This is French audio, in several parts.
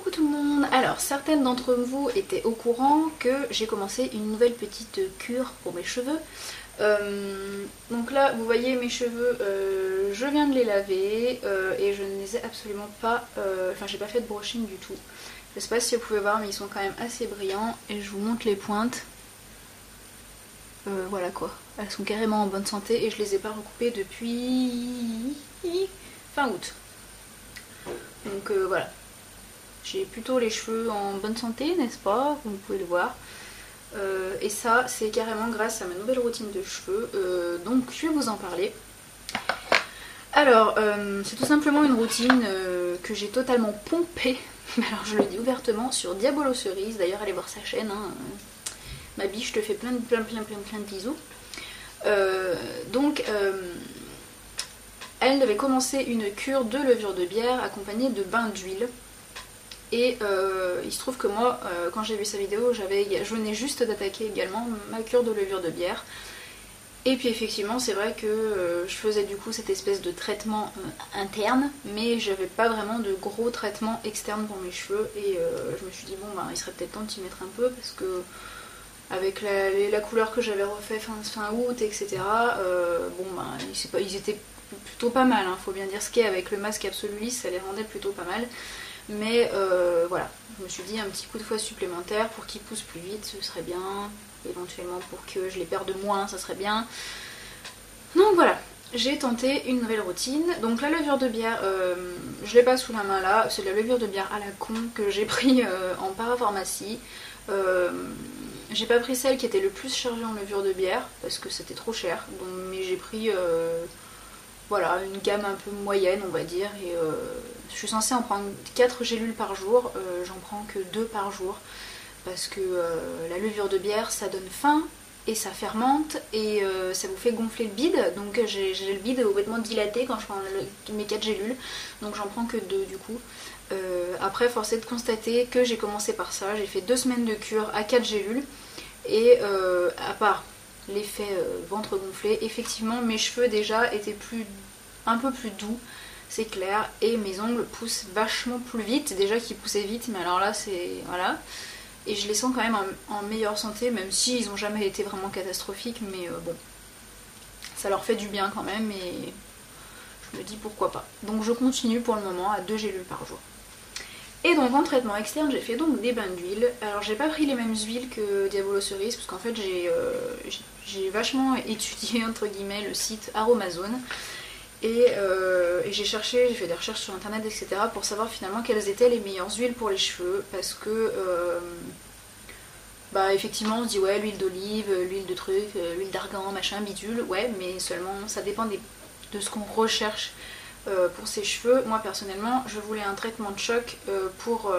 Coucou tout le monde. Alors certaines d'entre vous étaient au courant que j'ai commencé une nouvelle petite cure pour mes cheveux. Donc là vous voyez mes cheveux, je viens de les laver et je ne les ai absolument pas, enfin j'ai pas fait de brushing du tout. Je sais pas si vous pouvez voir mais ils sont quand même assez brillants et je vous montre les pointes. Voilà quoi, elles sont carrément en bonne santé et je les ai pas recoupées depuis fin août. Donc voilà. J'ai plutôt les cheveux en bonne santé, n'est-ce pas? Vous pouvez le voir. Et ça, c'est carrément grâce à ma nouvelle routine de cheveux. Donc je vais vous en parler. Alors, c'est tout simplement une routine que j'ai totalement pompée. Alors je le dis ouvertement sur Diabolo Cerise. D'ailleurs, allez voir sa chaîne. Hein. Ma biche, je te fais plein de bisous. Donc, elle devait commencer une cure de levure de bière accompagnée de bains d'huile. Et il se trouve que moi, quand j'ai vu sa vidéo, je venais juste d'attaquer également ma cure de levure de bière. Et puis effectivement, c'est vrai que je faisais du coup cette espèce de traitement interne, mais j'avais pas vraiment de gros traitement externe pour mes cheveux. Et je me suis dit, bon, bah, il serait peut-être temps de s'y mettre un peu, parce que avec la couleur que j'avais refait fin août, etc., bon, bah, ils étaient plutôt pas mal, hein, faut bien dire ce qu'est, avec le masque Absolulis, ça les rendait plutôt pas mal. Mais voilà, je me suis dit un petit coup de fouet supplémentaire pour qu'ils poussent plus vite, ce serait bien. Éventuellement pour que je les perde moins, ça serait bien. Donc voilà, j'ai tenté une nouvelle routine. Donc la levure de bière, je l'ai pas sous la main là, c'est de la levure de bière à la con que j'ai pris en parapharmacie. J'ai pas pris celle qui était le plus chargée en levure de bière parce que c'était trop cher. Donc, mais j'ai pris voilà, une gamme un peu moyenne on va dire. Et je suis censée en prendre 4 gélules par jour, j'en prends que 2 par jour. Parce que la levure de bière ça donne faim et ça fermente et ça vous fait gonfler le bide. Donc j'ai le bide complètement dilaté quand je prends mes 4 gélules. Donc j'en prends que 2 du coup. Après force est de constater que j'ai commencé par ça. J'ai fait 2 semaines de cure à 4 gélules. Et à part l'effet ventre gonflé, effectivement mes cheveux déjà étaient un peu plus doux. C'est clair. Et mes ongles poussent vachement plus vite. Déjà qu'ils poussaient vite mais alors là c'est... voilà. Et je les sens quand même en meilleure santé, même si ils n'ont jamais été vraiment catastrophiques, mais bon, ça leur fait du bien quand même, et je me dis pourquoi pas. Donc je continue pour le moment à 2 gélules par jour. Et donc en traitement externe, j'ai fait donc des bains d'huile. Alors j'ai pas pris les mêmes huiles que Diabolo Cerise, parce qu'en fait j'ai vachement étudié entre guillemets le site Aromazone. Et j'ai fait des recherches sur internet, etc. pour savoir finalement quelles étaient les meilleures huiles pour les cheveux. Parce que, bah effectivement, on se dit ouais, l'huile d'olive, l'huile de truc, l'huile d'argan, machin, bidule, ouais, mais seulement ça dépend de ce qu'on recherche pour ses cheveux. Moi personnellement, je voulais un traitement de choc pour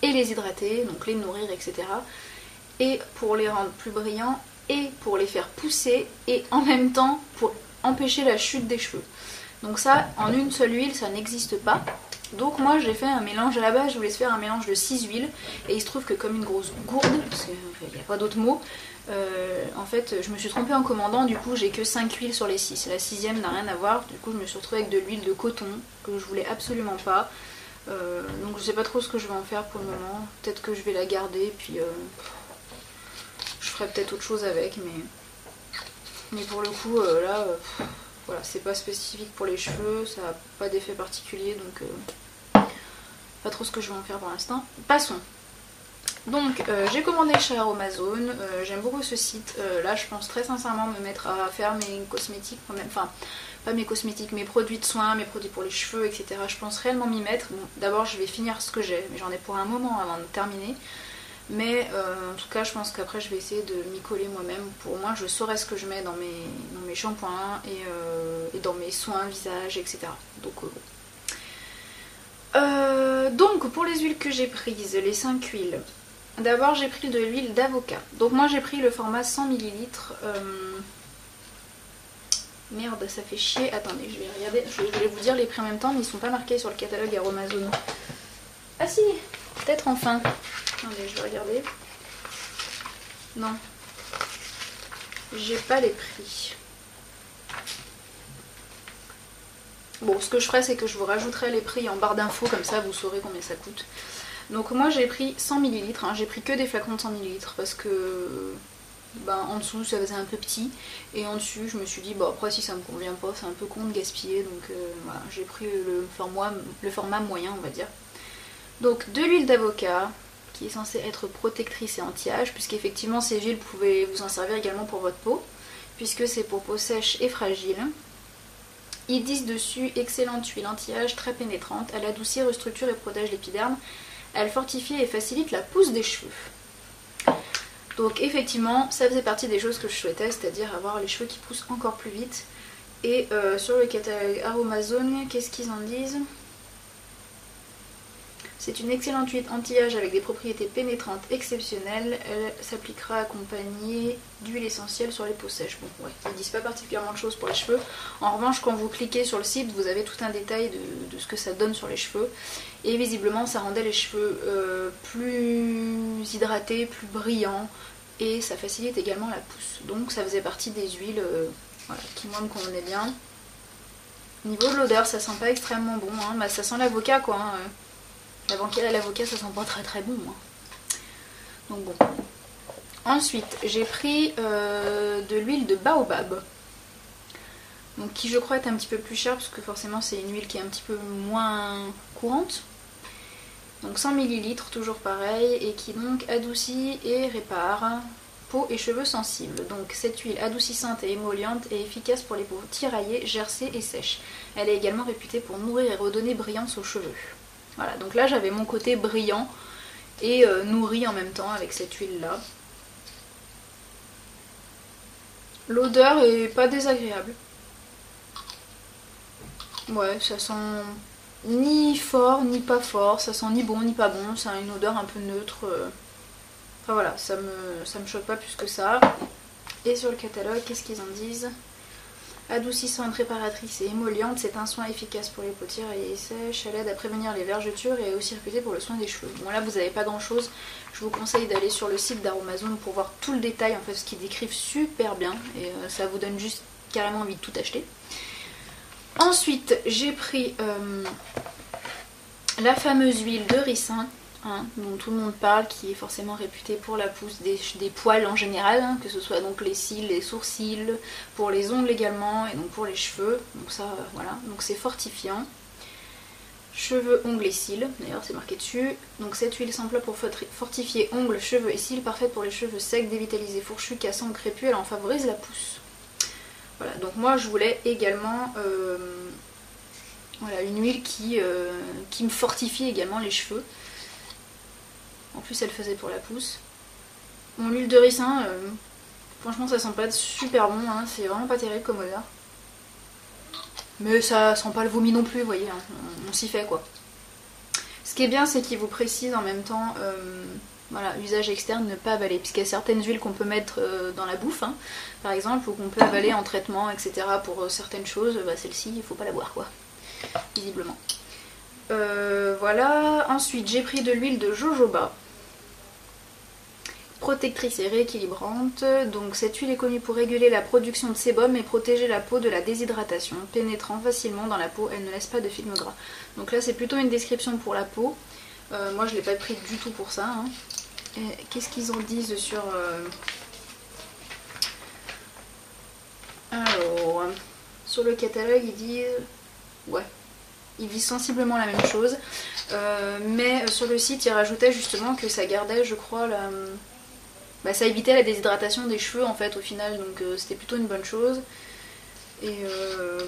et les hydrater, donc les nourrir, etc. Et pour les rendre plus brillants et pour les faire pousser et en même temps pour empêcher la chute des cheveux. Donc ça, en une seule huile, ça n'existe pas. Donc moi j'ai fait un mélange, à la base je voulais faire un mélange de 6 huiles. Et il se trouve que comme une grosse gourde, parce qu'il n'y a pas d'autre mot, en fait je me suis trompée en commandant, du coup j'ai que 5 huiles sur les 6. La 6ème n'a rien à voir, du coup je me suis retrouvée avec de l'huile de coton, que je voulais absolument pas. Donc je sais pas trop ce que je vais en faire pour le moment. Peut-être que je vais la garder, puis je ferai peut-être autre chose avec, mais pour le coup là voilà, c'est pas spécifique pour les cheveux, ça n'a pas d'effet particulier, donc pas trop ce que je vais en faire pour l'instant. Passons. Donc j'ai commandé chez Aromazone, j'aime beaucoup ce site. Là je pense très sincèrement me mettre à faire mes cosmétiques quand même, enfin pas mes cosmétiques, mes produits de soins, mes produits pour les cheveux, etc. Je pense réellement m'y mettre. Bon, d'abord je vais finir ce que j'ai, mais j'en ai pour un moment avant de terminer. Mais en tout cas je pense qu'après je vais essayer de m'y coller moi-même. Pour moi je saurai ce que je mets dans mes shampoings et dans mes soins visage, etc. Donc bon. Donc pour les huiles que j'ai prises, les 5 huiles, d'abord j'ai pris de l'huile d'avocat. Donc moi j'ai pris le format 100 ml. Merde, ça fait chier. Attendez, je vais regarder. Je voulais vous dire les prix en même temps, mais ils sont pas marqués sur le catalogue Aromazone. Ah si, peut-être enfin. Attendez, je vais regarder. Non. J'ai pas les prix. Bon, ce que je ferai, c'est que je vous rajouterai les prix en barre d'infos, comme ça vous saurez combien ça coûte. Donc moi j'ai pris 100 ml, hein, j'ai pris que des flacons de 100 ml parce que en dessous ça faisait un peu petit, et en dessus je me suis dit, bon après si ça me convient pas, c'est un peu con de gaspiller, donc voilà, j'ai pris le format moyen, on va dire. Donc de l'huile d'avocat, qui est censée être protectrice et anti-âge, puisqu'effectivement ces huiles, vous pouvez vous en servir également pour votre peau, puisque c'est pour peau sèche et fragile. Ils disent dessus, excellente huile anti-âge, très pénétrante, elle adoucit, restructure et protège l'épiderme, elle fortifie et facilite la pousse des cheveux. Donc effectivement, ça faisait partie des choses que je souhaitais, c'est-à-dire avoir les cheveux qui poussent encore plus vite. Et sur le catalogue Aromazone, qu'est-ce qu'ils en disent ? C'est une excellente huile anti-âge avec des propriétés pénétrantes exceptionnelles. Elle s'appliquera accompagnée d'huile essentielle sur les peaux sèches. Bon, ouais, ils disent pas particulièrement de choses pour les cheveux. En revanche, quand vous cliquez sur le site, vous avez tout un détail de ce que ça donne sur les cheveux. Et visiblement, ça rendait les cheveux plus hydratés, plus brillants. Et ça facilite également la pousse. Donc ça faisait partie des huiles voilà, qui moi me convenaient bien. Au niveau de l'odeur, ça sent pas extrêmement bon. Hein. Bah, ça sent l'avocat quoi. Hein. L'avocat ça sent pas très très bon. Hein. Donc bon. Ensuite, j'ai pris de l'huile de baobab. Donc qui je crois est un petit peu plus chère parce que forcément c'est une huile qui est un petit peu moins courante. Donc 100 ml, toujours pareil, et qui donc adoucit et répare peau et cheveux sensibles. Donc cette huile adoucissante et émolliente est efficace pour les peaux tiraillées, gercées et sèches. Elle est également réputée pour nourrir et redonner brillance aux cheveux. Voilà, donc là j'avais mon côté brillant et nourri en même temps avec cette huile là. L'odeur est pas désagréable. Ouais, ça sent ni fort ni pas fort, ça sent ni bon ni pas bon, ça a une odeur un peu neutre. Enfin voilà, ça me choque pas plus que ça. Et sur le catalogue, qu'est-ce qu'ils en disent ? Adoucissante, réparatrice et émolliente, c'est un soin efficace pour les peaux tiraillées et sèches, elle aide à prévenir les vergetures et est aussi réputée pour le soin des cheveux. Bon là vous n'avez pas grand chose, je vous conseille d'aller sur le site d'Aromazone pour voir tout le détail en fait, ce qu'ils décrivent super bien et ça vous donne juste carrément envie de tout acheter. Ensuite j'ai pris la fameuse huile de ricin. Hein, dont tout le monde parle, qui est forcément réputée pour la pousse des poils en général, hein, que ce soit donc les cils, les sourcils, pour les ongles également, et donc pour les cheveux, donc ça voilà, donc c'est fortifiant. Cheveux, ongles et cils, d'ailleurs c'est marqué dessus. Donc cette huile s'emploie pour fortifier ongles, cheveux et cils, parfaite pour les cheveux secs, dévitalisés, fourchus, cassants ou crépus, elle en favorise la pousse. Voilà, donc moi je voulais également voilà, une huile qui me fortifie également les cheveux. En plus elle faisait pour la pousse. Bon, l'huile de ricin, franchement ça sent pas super bon, hein, c'est vraiment pas terrible comme odeur. Mais ça sent pas le vomi non plus, vous voyez, hein, on s'y fait quoi. Ce qui est bien c'est qu'il vous précise en même temps, voilà, usage externe, ne pas avaler, puisqu'il y a certaines huiles qu'on peut mettre dans la bouffe, hein, par exemple, ou qu'on peut avaler en traitement, etc. pour certaines choses, bah, celle-ci il faut pas la boire quoi, visiblement. Voilà, ensuite j'ai pris de l'huile de jojoba, protectrice et rééquilibrante. Donc cette huile est connue pour réguler la production de sébum et protéger la peau de la déshydratation, pénétrant facilement dans la peau, elle ne laisse pas de film gras. Donc là c'est plutôt une description pour la peau, moi je l'ai pas pris du tout pour ça. Hein. Qu'est-ce qu'ils en disent sur... Alors, sur le catalogue ils disent... Ouais. Ils disent sensiblement la même chose, mais sur le site ils rajoutaient justement que ça gardait, je crois, ça évitait la déshydratation des cheveux en fait au final, donc c'était plutôt une bonne chose. Et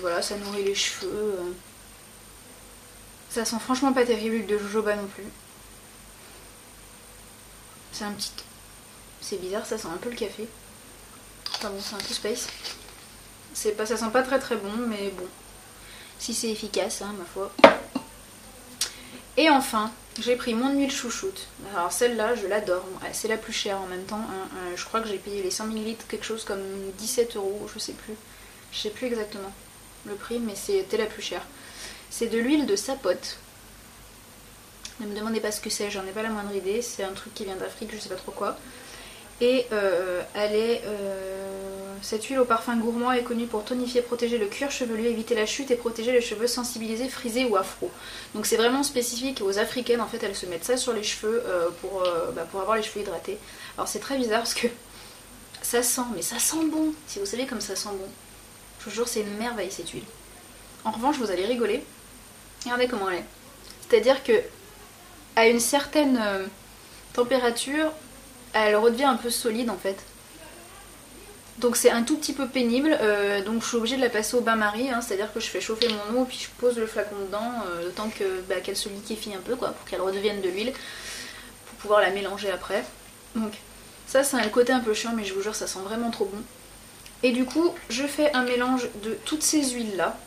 voilà, ça nourrit les cheveux. Ça sent franchement pas terrible l'huile de jojoba non plus. C'est un petit... C'est bizarre, ça sent un peu le café. Enfin bon, c'est un peu space. Ça sent pas très très bon, mais bon. Si c'est efficace, hein, ma foi. Et enfin, j'ai pris mon huile chouchoute. Alors celle-là, je l'adore. C'est la plus chère en même temps. Hein. Je crois que j'ai payé les 100 ml quelque chose comme 17 €, je sais plus. Je sais plus exactement le prix, mais c'était la plus chère. C'est de l'huile de sapote. Ne me demandez pas ce que c'est, j'en ai pas la moindre idée. C'est un truc qui vient d'Afrique, je sais pas trop quoi. Et elle est Cette huile au parfum gourmand est connue pour tonifier, protéger le cuir chevelu, éviter la chute et protéger les cheveux sensibilisés, frisés ou afro. Donc c'est vraiment spécifique aux africaines, en fait elles se mettent ça sur les cheveux pour avoir les cheveux hydratés. Alors c'est très bizarre parce que ça sent, mais ça sent bon, si vous savez comme ça sent bon. Je vous jure c'est une merveille cette huile. En revanche vous allez rigoler, regardez comment elle est. C'est-à-dire que à une certaine température, elle redevient un peu solide en fait. Donc c'est un tout petit peu pénible, donc je suis obligée de la passer au bain-marie, hein, c'est-à-dire que je fais chauffer mon eau puis je pose le flacon dedans, le temps qu'elle se liquéfie un peu quoi, pour qu'elle redevienne de l'huile, pour pouvoir la mélanger après. Donc ça c'est un côté un peu chiant mais je vous jure ça sent vraiment trop bon. Et du coup je fais un mélange de toutes ces huiles là,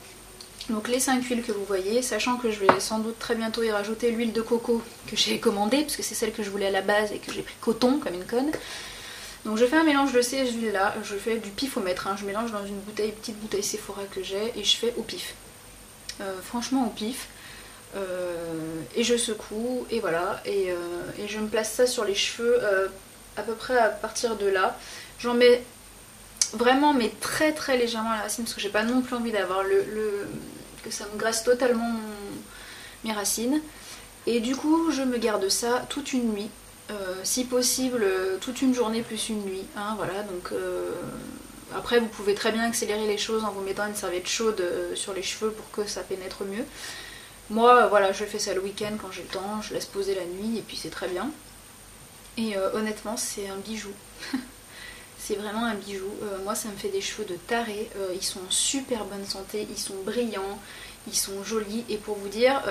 donc les 5 huiles que vous voyez, sachant que je vais sans doute très bientôt y rajouter l'huile de coco que j'ai commandée, parce que c'est celle que je voulais à la base et que j'ai pris coton comme une conne. Donc je fais un mélange de ces huiles là, je fais du pifomètre, hein. Je mélange dans une bouteille, petite bouteille Sephora que j'ai et je fais au pif. Franchement au pif. Et je secoue et voilà, et je me place ça sur les cheveux à peu près à partir de là. J'en mets vraiment mais très très légèrement à la racine parce que j'ai pas non plus envie d'avoir que ça me graisse totalement mes racines. Et du coup je me garde ça toute une nuit. Si possible toute une journée plus une nuit, hein, voilà, donc après vous pouvez très bien accélérer les choses en vous mettant une serviette chaude sur les cheveux pour que ça pénètre mieux. Moi voilà, je fais ça le week-end quand j'ai le temps, je laisse poser la nuit et puis c'est très bien. Et honnêtement c'est un bijou. C'est vraiment un bijou. Moi ça me fait des cheveux de taré, ils sont en super bonne santé, ils sont brillants, ils sont jolis. Et pour vous dire,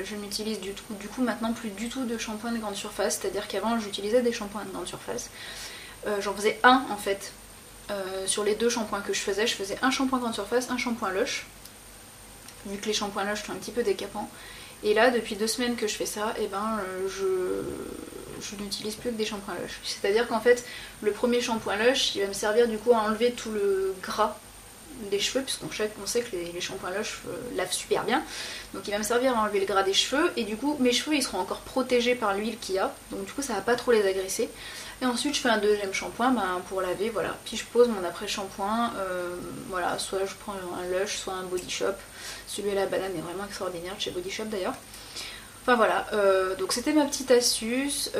je n'utilise du coup maintenant plus du tout de shampoing de grande surface. C'est-à-dire qu'avant j'utilisais des shampoings de grande surface. J'en faisais un en fait. Sur les 2 shampoings que je faisais un shampoing grande surface, un shampoing Lush. Vu que les shampoings Lush sont un petit peu décapants. Et là depuis 2 semaines que je fais ça, et ben je n'utilise plus que des shampoings Lush. C'est-à-dire qu'en fait le premier shampoing Lush il va me servir du coup à enlever tout le gras des cheveux, puisqu'on sait que les shampoings Lush lavent super bien, donc il va me servir à enlever le gras des cheveux et du coup mes cheveux ils seront encore protégés par l'huile qu'il y a, donc du coup ça va pas trop les agresser. Et ensuite je fais un deuxième shampoing pour laver, voilà, puis je pose mon après shampoing, voilà, soit je prends un Lush soit un Body Shop, celui à la banane est vraiment extraordinaire de chez Body Shop d'ailleurs. Enfin voilà, donc c'était ma petite astuce.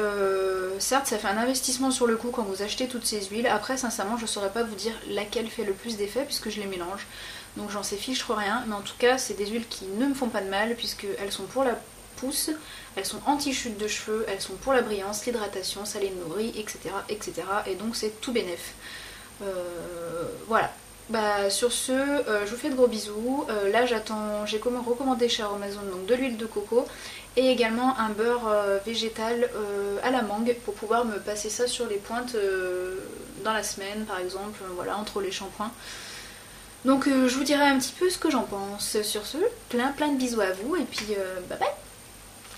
Certes ça fait un investissement sur le coup quand vous achetez toutes ces huiles. Après sincèrement je ne saurais pas vous dire laquelle fait le plus d'effet puisque je les mélange. Donc j'en sais fiche rien. Mais en tout cas c'est des huiles qui ne me font pas de mal puisqu'elles sont pour la pousse, elles sont anti-chute de cheveux, elles sont pour la brillance, l'hydratation, ça les nourrit, etc. etc. Et donc c'est tout bénef. Voilà. Bah sur ce, je vous fais de gros bisous. Là j'attends, j'ai recommandé chez Amazon donc de l'huile de coco et également un beurre végétal à la mangue pour pouvoir me passer ça sur les pointes dans la semaine par exemple, voilà, entre les shampoings. Donc je vous dirai un petit peu ce que j'en pense. Sur ce, plein de bisous à vous et puis bye bye.